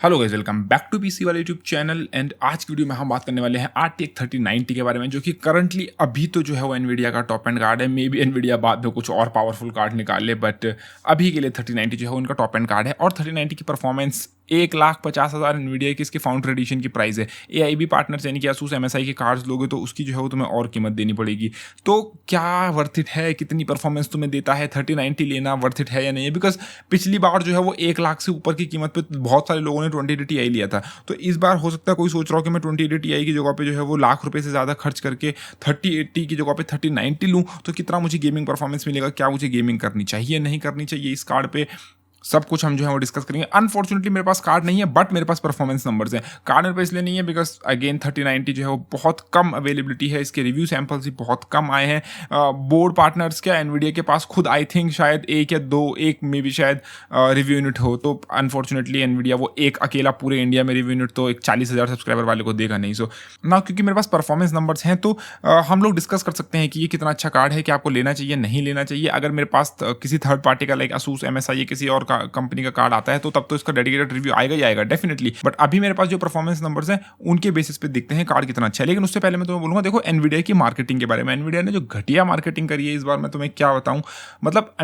Hello guys, welcome back to PC वाले YouTube channel. And आज की वीडियो में हम बात करने वाले हैं RTX 3090 के बारे में, जो कि करंटली अभी तो जो है वो एनवीडिया का टॉप एंड कार्ड है। मे बी एनवीडिया बाद में कुछ और पावरफुल कार्ड निकाल ले, बट अभी के लिए 3090 जो है उनका टॉप एंड कार्ड है। और 3090 की परफॉर्मेंस 1,50,000 एनवीडिया की इसकी फाउंडर एडिशन की प्राइस है। AIB पार्टनर्स यानी कि ASUS MSI के कार्ड्स लोगे तो उसकी जो है वो तुम्हें और कीमत देनी पड़ेगी। तो क्या वर्थ इट है, कितनी परफॉर्मेंस तुम्हें देता है, 3090 लेना वर्थ इट है या नहीं है? बिकॉज पिछली बार जो है वो 1 लाख से ऊपर की कीमत पे बहुत सारे लोगों ने 2080 Ti लिया था। तो इस बार हो सकता है कोई सोच रहा हो कि मैं 2080 Ti की जगह पे जो है वो लाख रुपए से ज़्यादा खर्च करके 3080 की जगह पे 3090 लूँ, तो कितना मुझे गेमिंग परफॉर्मेंस मिलेगा, क्या मुझे गेमिंग करनी चाहिए नहीं करनी चाहिए इस कार्ड पे, सब कुछ हम जो है वो डिस्कस करेंगे। अनफॉर्चुनेटली मेरे पास कार्ड नहीं है, बट मेरे पास परफॉर्मेंस नंबर्स हैं। कार्ड मेरे पास इसलिए नहीं है बिकॉज अगेन 3090 जो है वो बहुत कम अवेलेबिलिटी है, इसके रिव्यू सैंपल्स भी बहुत कम आए हैं। बोर्ड पार्टनर्स क्या एनवीडिया के पास खुद आई थिंक शायद एक में भी शायद रिव्यू यूनिट हो। तो अनफॉर्चुनेटली एनवीडिया वो एक अकेला पूरे इंडिया में रिव्यू यूनिट तो एक 40,000 सब्सक्राइबर वाले को देगा नहीं। सो ना क्योंकि मेरे पास परफॉर्मेंस नंबर्स हैं तो हम लोग डिस्कस कर सकते हैं कि ये कितना अच्छा कार्ड है, कि आपको लेना चाहिए नहीं लेना चाहिए। अगर मेरे पास किसी थर्ड पार्टी का लाइक ASUS MSI या किसी और कंपनी का कार्ड आता है तो तब तो इसका डेडिकेटेड रिव्यू आएगा ही आएगा डेफिनेटली। बट अभी मेरे पास जो परफॉर्मेंस नंबर्स हैं उनके बेसिस पे देखते हैं कार्ड कितना अच्छा है। लेकिन उससे पहले मैं तुम्हें बोलूंगा, देखो एनवीडिया की मार्केटिंग के बारे में। एनवीडिया ने जो घटिया मार्केटिंग करी है इस बार, मैं तुम्हें क्या बताऊं। मतलब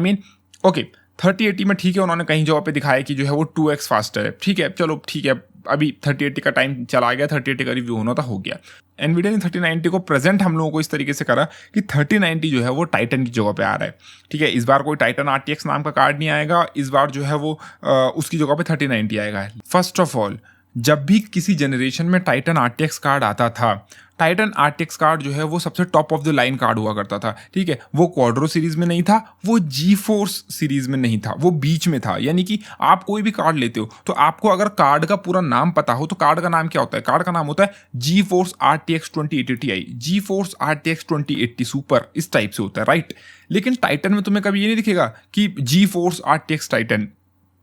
ओके 3080 में ठीक है, उन्होंने कहीं जगह पे दिखाया कि जो है वो 2x फास्टर है, ठीक है, चलो ठीक है। अभी 3080 का टाइम चला गया, 3080 का रिव्यू होना तो हो गया। एनवीडिया ने 3090 को प्रेजेंट हम लोगों को इस तरीके से करा कि 3090 जो है वो टाइटन की जगह पे आ रहा है, ठीक है। इस बार कोई टाइटन RTX नाम का कार्ड नहीं आएगा, इस बार जो है वो उसकी जगह पे 3090 आएगा। फर्स्ट ऑफ ऑल, जब भी किसी जनरेशन में टाइटन RTX कार्ड आता था, टाइटन RTX कार्ड जो है वो सबसे top of the line card हुआ करता था, ठीक है। वो क्वाड्रो सीरीज में नहीं था, वो GeForce सीरीज में नहीं था, वो बीच में था। यानी कि आप कोई भी कार्ड लेते हो तो आपको अगर कार्ड का पूरा नाम पता हो तो कार्ड का नाम क्या होता है? कार्ड का नाम होता है GeForce RTX 2080 Ti, GeForce RTX 2080 super, इस टाइप से होता है, राइट। लेकिन टाइटन में तुम्हें कभी ये नहीं दिखेगा कि GeForce RTX टाइटन,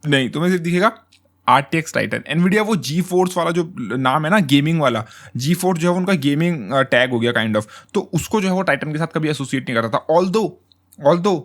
नहीं, तुम्हें सिर्फ दिखेगा RTX टाइटन। एनवीडिया वो GeForce वाला जो नाम है ना, गेमिंग वाला, GeForce जो है उनका गेमिंग टैग हो गया काइंड ऑफ, तो उसको जो है वो टाइटन के साथ कभी एसोसिएट नहीं करता था। ऑल्दो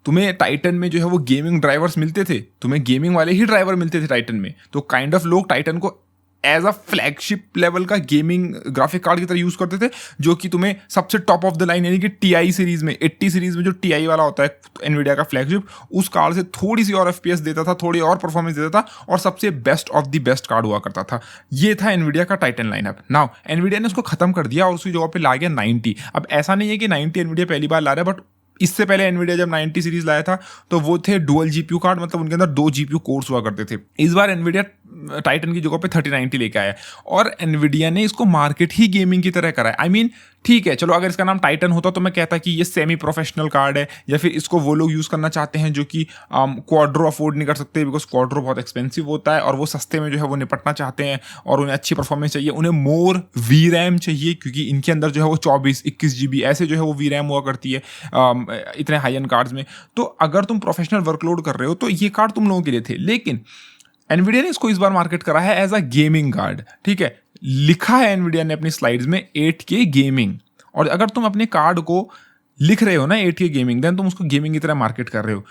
तुम्हें टाइटन में जो है वो गेमिंग ड्राइवर्स मिलते थे, तुम्हें गेमिंग वाले ही ड्राइवर मिलते थे टाइटन में, तो काइंड ऑफ लोग टाइटन को एज अ फ्लैगशिप लेवल का गेमिंग ग्राफिक कार्ड की तरह यूज करते थे, जो कि तुम्हें सबसे टॉप ऑफ द लाइन यानी कि TI सीरीज में, 80 सीरीज में जो TI वाला होता है एनवीडिया का फ्लैगशिप, उस कार्ड से थोड़ी सी और FPS देता था, थोड़ी और परफॉर्मेंस देता था, और सबसे best of the best card हुआ करता था। ये था एनवीडिया का टाइटन लाइनअप। नाउ एनवीडिया ने उसको खत्म कर दिया और उसकी जगह पे ला गया 90। अब ऐसा नहीं है कि 90 एनवीडिया पहली बार ला रहा है, बट इससे पहले एनवीडिया जब 90 सीरीज लाया था तो वो थे डुअल GPU कार्ड, मतलब उनके अंदर 2 GPU कोर्स हुआ करते थे। इस बार एनवीडिया टाइटन की जगह पे 3090 लेके आया और एनवीडिया ने इसको मार्केट ही गेमिंग की तरह करा है। ठीक है, चलो अगर इसका नाम टाइटन होता तो मैं कहता कि ये सेमी प्रोफेशनल कार्ड है, या फिर इसको वो लोग यूज़ करना चाहते हैं जो कि क्वाड्रो अफोर्ड नहीं कर सकते, बिकॉज क्वाड्रो बहुत एक्सपेंसिव होता है और वो सस्ते में जो है वो निपटना चाहते हैं और उन्हें अच्छी परफॉर्मेंस चाहिए, उन्हें मोर VRAM चाहिए, क्योंकि इनके अंदर जो है वो 24-21 GB ऐसे जो है वो VRAM हुआ करती है इतने हाई एंड कार्ड्स में। तो अगर तुम प्रोफेशनल वर्कलोड कर रहे हो तो ये कार्ड तुम लोगों के लिए थे। लेकिन एनवीडिया ने इसको इस बार मार्केट करा है एज अ गेमिंग कार्ड, ठीक है। लिखा है एनवीडिया ने अपनी स्लाइड्स में 8K गेमिंग, और अगर तुम अपने कार्ड को लिख रहे हो ना 8K गेमिंग, देन तुम उसको गेमिंग की तरह मार्केट कर रहे हो।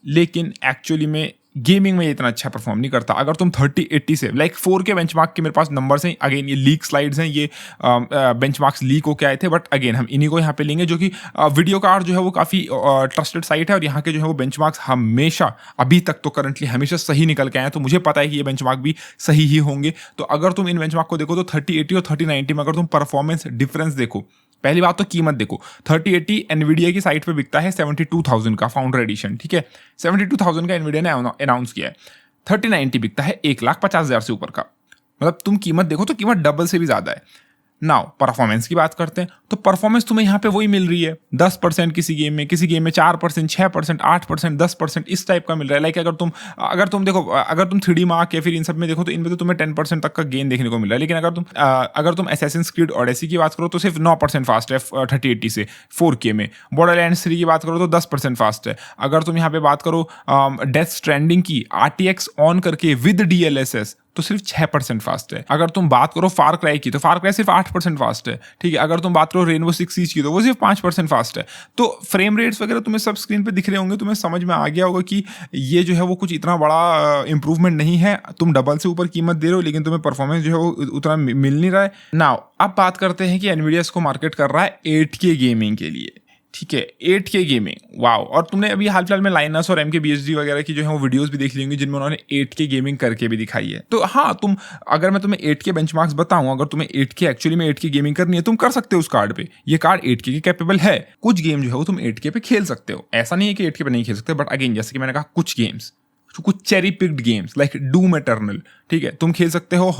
लेकिन एक्चुअली में गेमिंग में ये इतना अच्छा परफॉर्म नहीं करता। अगर तुम 3080 से लाइक 4K बेंचमार्क के मेरे पास नंबर्स हैं, अगेन ये लीक स्लाइड्स हैं, ये बेंचमार्क्स लीक होके आए थे, बट अगेन हम इन्हीं को यहाँ पे लेंगे, जो कि वीडियो कार्ड जो है वो काफ़ी ट्रस्टेड साइट है और यहाँ के जो है वो बेंचमार्क्स हमेशा, अभी तक तो करंटली हमेशा सही निकल के आए हैं, तो मुझे पता है कि ये बेंचमार्क भी सही ही होंगे। तो अगर तुम इन बेंचमार्क को देखो तो 3080 और 3090 में अगर तुम परफॉर्मेंस डिफरेंस देखो, पहली बात तो कीमत देखो, 3080 एनवीडिया की साइट पे बिकता है 72,000 का फाउंडर एडिशन, ठीक है। 72,000 का एनवीडिया ने अनाउंस किया है। 3090 बिकता है 1,50,000 से ऊपर का, मतलब तुम कीमत देखो तो कीमत डबल से भी ज्यादा है। नाउ परफॉर्मेंस की बात करते हैं तो परफॉर्मेंस तुम्हें यहाँ पे वही मिल रही है, 10% किसी गेम में 4%, 6%, 8%, 10% इस टाइप का मिल रहा है। लाइक अगर तुम देखो, अगर तुम 3D मार्क या फिर इन सब में देखो तो इनमें तो तुम्हें 10% तक का गेन देखने को मिल रहा है। लेकिन अगर तुम Assassin's Creed Odyssey की बात करो तो सिर्फ 9% फास्ट है 3080 से 4K में। Borderlands 3 की बात करो तो 10% फास्ट है। अगर तुम यहाँ पे बात करो डेथ स्ट्रैंडिंग की RTX ऑन करके विद DLSS तो सिर्फ 6% फास्ट है। अगर तुम बात करो फार क्राई की तो फार क्राई सिर्फ 8% फास्ट है, ठीक है। अगर तुम बात करो रेनबो सिक्स सीज की तो वो सिर्फ 5% फास्ट है। तो फ्रेम रेट्स वगैरह तुम्हें सब स्क्रीन पे दिख रहे होंगे, तुम्हें समझ में आ गया होगा कि ये जो है वो कुछ इतना बड़ा इंप्रूवमेंट नहीं है। तुम डबल से ऊपर कीमत दे रहे हो लेकिन तुम्हें परफॉर्मेंस जो है वो उतना मिल नहीं रहा है। नाउ अब बात करते हैं कि एनवीडिया इसको मार्केट कर रहा है 8K गेमिंग के लिए, ठीक है। 8K gaming, wow. और तुमने अभी हाल फिलहाल में लाइनस और MKBHD वगैरह की जो है वो वीडियोस भी देख ली होंगी जिनमें उन्होंने 8K गेमिंग करके भी दिखाई है। तो हाँ, तुम अगर मैं तुम्हें 8K बेंचमार्क्स बताऊं, अगर तुम्हें 8K एक्चुअली में 8K गेमिंग करनी है तुम कर सकते हो उस कार्ड पे। ये कार्ड 8K की कैपेबल है। कुछ गेम जो है वो तुम 8K पे खेल सकते हो, ऐसा नहीं है कि 8K पे नहीं खेल सकते, बट अगेन जैसे कि मैंने कहा कुछ गेम्स, कुछ cherry picked games like Doom eternal, ठीक है, तुम खेल सकते हो।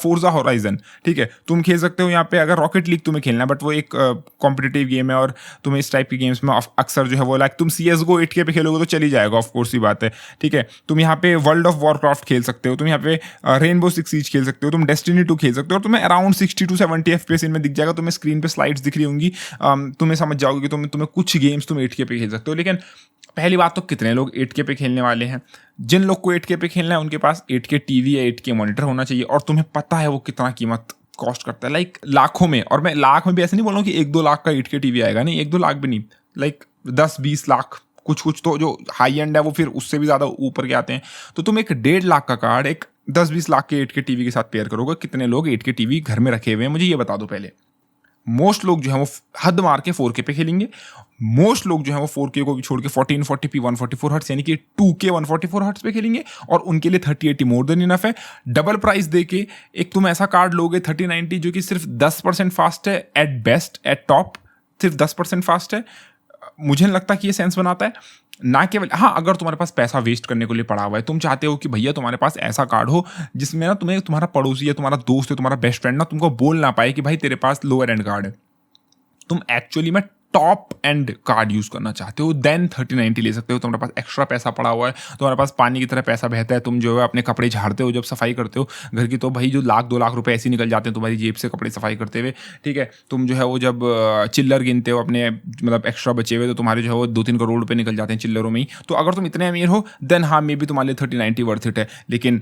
फोर्जा होराइजन, ठीक है, तुम खेल सकते हो यहाँ पे। अगर रॉकेट लीग तुम्हें खेलना है बट वो एक कॉम्पिटिटिव गेम है और तुम्हें इस टाइप की गेम्स में अक्सर जो है वो लाइक तुम CSGO 8K पे खेलोगे तो चली जाएगा, ऑफ कोर्स ही बात है, ठीक है। तुम यहाँ पे वर्ल्ड ऑफ वॉरक्राफ्ट खेल सकते हो, तुम यहाँ पे रेनबो सिक्स सीज खेल सकते हो, तुम डेस्टिनी 2 खेल सकते हो और तुम्हें अराउंड 60 to 70 FPS इनमें दिख जाएगा। तुम्हें स्क्रीन पे स्लाइड्स दिख रही होंगी, तुम्हें समझ जाओगे कि तुम्हें कुछ गेम्स तुम 8K पे खेल सकते हो। लेकिन पहली बात तो कितने लोग 8K पे खेलने वाले हैं? जिन लोग को 8K पे खेलना है उनके पास 8K टीवी या 8K मॉनिटर होना चाहिए, और तुम्हें पता है वो कितना कीमत कॉस्ट करता है, लाइक लाखों में। और मैं लाख में भी ऐसे नहीं बोल रहा हूँ कि 1-2 लाख का 8K टीवी आएगा, नहीं, 1-2 लाख भी नहीं, लाइक 10-20 लाख, कुछ तो जो हाई एंड है वो फिर उससे भी ज़्यादा ऊपर के आते हैं। तो तुम एक 1.5 लाख का कार्ड एक 10-20 लाख के 8K टीवी के साथ पेयर करोगे। कितने लोग 8K टीवी घर में रखे हुए हैं मुझे ये बता दो पहले। मोस्ट लोग जो है वो हद मार के 4K पे खेलेंगे। मोस्ट लोग जो है वो 4K को भी छोड़ के 1440p 144 हर्ट्ज यानी कि 2K 144 हर्ट्ज पे खेलेंगे, और उनके लिए 3080 मोर देन इनफ है। डबल प्राइस दे के एक तुम ऐसा कार्ड लोगे 3090 जो कि सिर्फ 10% फास्ट है, एट बेस्ट, एट टॉप सिर्फ 10% फास्ट है। मुझे नहीं लगता कि ये सेंस बनाता है। ना केवल, हाँ, अगर तुम्हारे पास पैसा वेस्ट करने के लिए पड़ा हुआ है, तुम चाहते हो कि भैया तुम्हारे पास ऐसा कार्ड हो जिसमें ना तुम्हें तुम्हारा पड़ोसी या तुम्हारा दोस्त है, तुम्हारा बेस्ट फ्रेंड ना तुमको बोल ना पाए कि भाई तेरे पास लोअर एंड कार्ड है, तुम एक्चुअली में टॉप एंड कार्ड यूज करना चाहते हो, देन 3090 ले सकते हो। तुम्हारे पास एक्स्ट्रा पैसा पड़ा हुआ है, तुम्हारे पास पानी की तरह पैसा बहता है, तुम जो है अपने कपड़े झाड़ते हो जब सफाई करते हो घर की, तो भाई जो 1-2 लाख रुपए ऐसे निकल जाते हैं तुम्हारी जेब से कपड़े सफाई करते हुए, ठीक है। तुम जो है वो जब चिल्लर गिनते हो अपने, मतलब एक्स्ट्रा बचे हुए, तो तुम्हारे जो है वो 2-3 करोड़ रुपए निकल जाते हैं चिल्लरों में ही। तो अगर तुम इतने अमीर हो देन हाँ, मे बी तुम्हारे लिए 3090 वर्थ इट है। लेकिन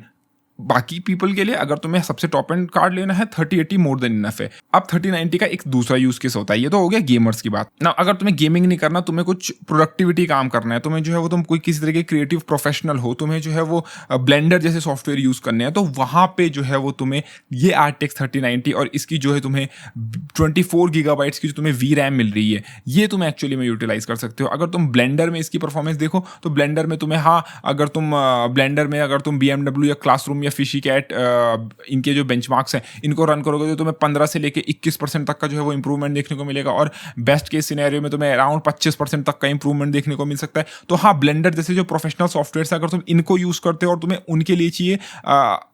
बाकी पीपल के लिए अगर तुम्हें सबसे टॉप एंड कार्ड लेना है 3080 मोर देन इनफ है। अब 3090 का एक दूसरा यूज केस होता है, ये तो हो गया गेमर्स की बात ना। अगर तुम्हें गेमिंग नहीं करना, तुम्हें कुछ प्रोडक्टिविटी काम करना है, तुम्हें जो है वो तुम कोई किसी तरह के क्रिएटिव प्रोफेशनल हो, तुम्हें जो है वो ब्लेंडर जैसे सॉफ्टवेयर यूज करने हैं, तो वहां पे जो है वो तुम्हें ये RTX 3090 और इसकी जो है तुम्हें 24 GB की जो तुम्हें VRAM मिल रही है, ये तुम एक्चुअली में यूटिलाइज कर सकते हो। अगर तुम ब्लेंडर में इसकी परफॉर्मेंस देखो तो ब्लेंडर में तुम्हें, हाँ, अगर तुम ब्लेंडर में अगर तुम BMW या क्लासरूम या फिशी कैट इनके जो बेंचमार्क्स हैं इनको रन करोगे तो तुम्हें 15 से लेके 21% तक का जो है वो इंप्रूवमेंट देखने को मिलेगा, और बेस्ट केस सिनेरियो में तुम्हें अराउंड 25% तक का इंप्रूवमेंट देखने को मिल सकता है। तो हाँ, ब्लेंडर जैसे जो प्रोफेशनल सॉफ्टवेयर है, अगर तुम इनको यूज करते हो और तुम्हें उनके लिए चाहिए,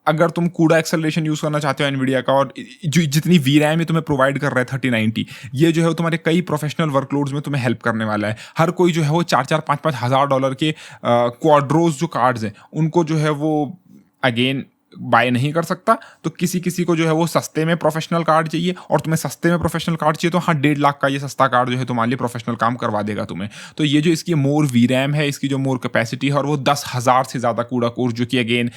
अगर तुम कूडा एक्सेलरेशन यूज करना चाहते हो एनवीडिया का, और जो जितनी VRAM है तुम्हें प्रोवाइड कर रहा है 3090, ये जो है तुम्हारे कई प्रोफेशनल वर्कलोड्स में तुम्हें हेल्प करने वाला है। हर कोई जो है वो 4-4, 5-5 हज़ार डॉलर के क्वाड्रोज जो कार्ड्स हैं उनको जो है वो अगेन बाय नहीं कर सकता। तो किसी किसी को जो है वो सस्ते में प्रोफेशनल कार्ड चाहिए, और तुम्हें सस्ते में प्रोफेशनल कार्ड चाहिए तो हाँ, 1.5 लाख का ये सस्ता कार्ड जो है तुम्हारे लिए प्रोफेशनल काम करवा देगा तुम्हें। तो ये जो इसकी मोर VRAM है, इसकी जो मोर कैपेसिटी है, और वो 10,000 से ज़्यादा कूड़ा कोर्स, जो कि अगेन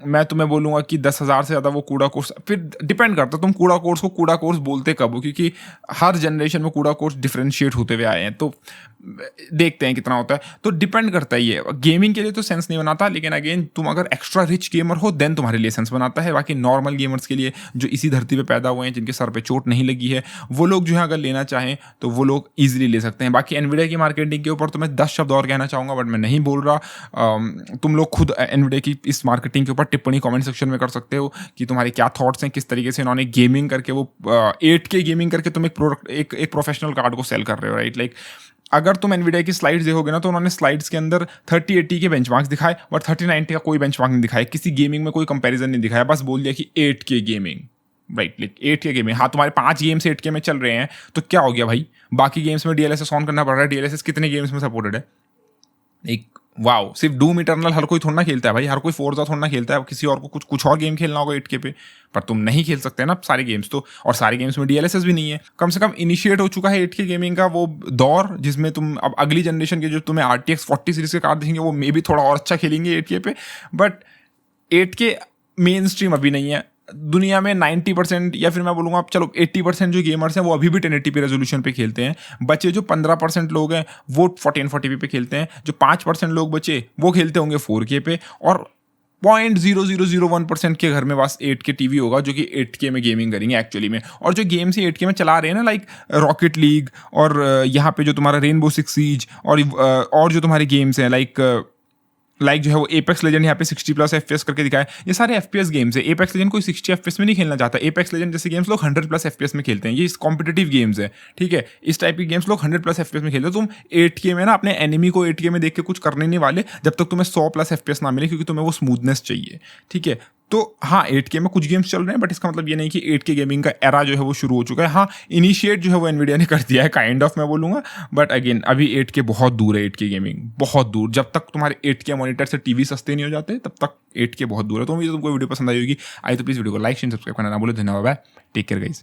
मैं तुम्हें बोलूँगा कि 10,000 से ज़्यादा वो कूड़ा कोर्स, फिर डिपेंड करता है तुम कूड़ा कोर्स को कूड़ा कोर्स बोलते कब हो, क्योंकि हर जनरेशन में कूड़ा कोर्स डिफ्रेंशिएट होते हुए आए हैं, तो देखते हैं कितना होता है। तो डिपेंड करता है, ये गेमिंग के लिए तो सेंस नहीं बनाता, लेकिन अगेन तुम अगर एक्स्ट्रा रिच गेमर हो देन तुम्हारे लिए सेंस बनाता है। बाकी नॉर्मल गेमर्स के लिए जो इसी धरती पे पैदा हुए हैं, जिनके सर पे चोट नहीं लगी है, वो लोग जो है अगर लेना चाहें तो वो लोग ईजिली ले सकते हैं। बाकी एनवीडिया की मार्केटिंग के ऊपर तो मैं 10 शब्द और कहना चाहूँगा, बट मैं नहीं बोल रहा। तुम लोग खुद एनवीडिया की इस मार्केटिंग के ऊपर टिप्पणी कमेंट सेक्शन में कर सकते हो कि तुम्हारे क्या थॉट्स हैं, किस तरीके से इन्होंने गेमिंग करके वो 8K गेमिंग करके तुम एक प्रोडक्ट, एक प्रोफेशनल कार्ड को सेल कर रहे हो, राइट। लाइक अगर तुम एनवीडिया की स्लाइड्स देखोगे ना, तो उन्होंने स्लाइड्स के अंदर 3080 के बेंचमार्क्स दिखाए, और 3090 का कोई बेंचमार्क नहीं दिखाया, किसी गेमिंग में कोई कंपैरिजन नहीं दिखाया, बस बोल दिया कि 8K gaming, right. Like 8K gaming, हाँ, तुम्हारे 5 गेम्स 8K में चल रहे हैं तो क्या हो गया भाई, बाकी गेम्स में DLSS ऑन करना पड़ रहा है। DLSS कितने गेम्स में सपोर्टेड है? एक, वाओ, सिर्फ डूम इटर्नल हर कोई थोड़ा ना खेलता है भाई, हर कोई फोर्जा थोड़ा ना खेलता है, किसी और को कुछ और गेम खेलना होगा 8K पे, पर तुम नहीं खेल सकते ना सारे गेम्स तो, और सारे गेम्स में DLSS भी नहीं है। कम से कम इनिशिएट हो चुका है 8K गेमिंग का वो दौर, जिसमें तुम अब अगली जनरेशन के जो तुम्हें RTX 40 सीरीज के कार्ड देखेंगे वो मे भी थोड़ा और अच्छा खेलेंगे 8K पे, बट 8K मेन स्ट्रीम अभी नहीं है। दुनिया में 90% या फिर मैं बोलूँगा आप चलो 80% जो गेमर्स हैं वो अभी भी 1080p रेजोल्यूशन पे खेलते हैं। बचे जो 15% लोग हैं वो 1440p पे खेलते हैं। जो 5% लोग बचे वो खेलते होंगे 4K पे, और 0.0001% के घर में बस 8K टीवी होगा जो कि 8K में गेमिंग करेंगे एक्चुअली में। और जो गेम्स ही 8K में चला रहे हैं ना, लाइक रॉकेट लीग और यहाँ पे जो तुम्हारा रेनबो सिक्स सीज और जो तुम्हारे गेम्स हैं लाइक जो है वो एपेक्स लेजेंड यहाँ पे 60+ FPS करके दिखाया। ये सारे FPS गेम्स है। एपेक्स लेजेंड कोई 60 FPS में नहीं खेलना चाहता। एपेक्स लेजेंड जैसे गेम्स लोग 100+ FPS में खेलते हैं। ये कॉम्पिटेटिव गेम्स है, ठीक है। इस टाइप की गेम्स लोग 100+ FPS में खेलते हो। तुम 8K में ना अपने एनिमी को 8K में देख के कुछ करने नहीं वाले जब तक तुम्हें 100+ FPS ना मिले, क्योंकि तुम्हें वो स्मूथनेस चाहिए, ठीक है। तो हाँ, 8K में कुछ गेम्स चल रहे हैं, बट इसका मतलब ये नहीं कि 8K गेमिंग का एरा जो है वो शुरू हो चुका है। हाँ, इनिशिएट जो है वो एनवीडिया ने कर दिया है, काइंड ऑफ मैं बोलूँगा, बट अगेन अभी 8K बहुत दूर है। 8K गेमिंग बहुत दूर। जब तक तुम्हारे 8K मॉनिटर से टीवी सस्ते नहीं हो जाते तब तक 8K बहुत दूर है। तो मुझे तुमको वीडियो पसंद आई होगी। आई तो प्लीज़ वीडियो को लाइक शेयर सब्सक्राइब करना ना बोलो। धन्यवाद, टेक केयर गाइस।